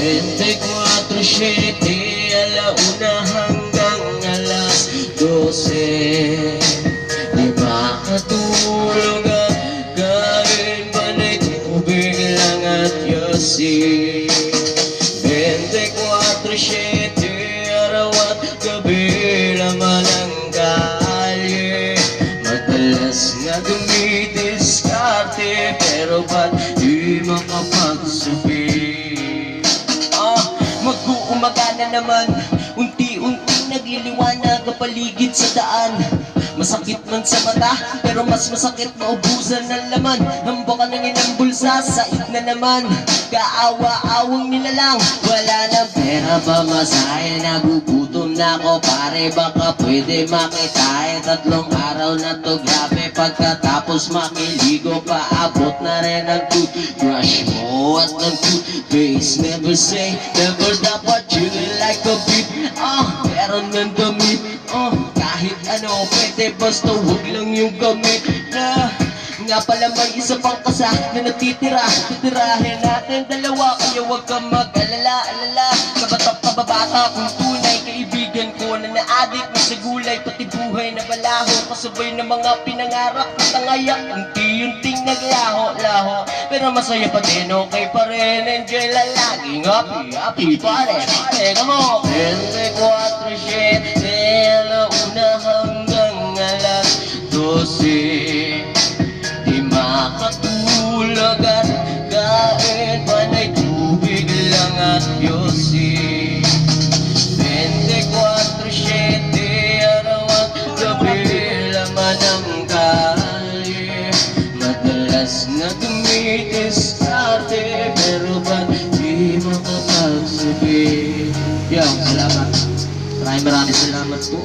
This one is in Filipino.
24/7, alauna hanggang alas 12. Di makatulog at kain panay tubig lang at yosi. 24/7, araw at gabi laman ang kalye. Madalas nga dumidiskarte, pero ba't di makapagsabi? Mag-uumaga na naman, unti-unti nagliliwanag ang paligid sa daan. Masakit man sa mata, pero mas masakit maubusan ng laman. Hambak ka ng ilang bulsa, said na naman. Kaawa-awang nilalang, wala ng pera pa masaya. Nagugutom na ako pare, baka pwede makitahin. 3 araw na to, grabe. Pagkatapos makiligo, paabot na rin ang toothbrush mo at ng toothpaste. Never say, never dapat chillin' like a beat. Meron ng damit, kahit ano pwede, basta huwag lang yung gamit na. Nga pala may isa pang kasa na natitira. Titirahin natin dalawa, kaya huwag kang mag-alala. Kabatap kababata kung tunay kaibigan ko na na-addict na sa gulay, pati buhay na balaho. Kasabay ng mga pinangarap na tangayak, unti-unting naglaho-laho. Pero masaya pa din, okay pa rin. Enjoy lang laging happy pare, come on. 24/7, alauna hanggang alas 12. Di makatulog at kain panay tubig lang at yosi. 24/7, araw at gabi laman ang kalye. Madalas na dumidiskarte, pero ba't di makapagsabi? Salamat. Maraming salamat po.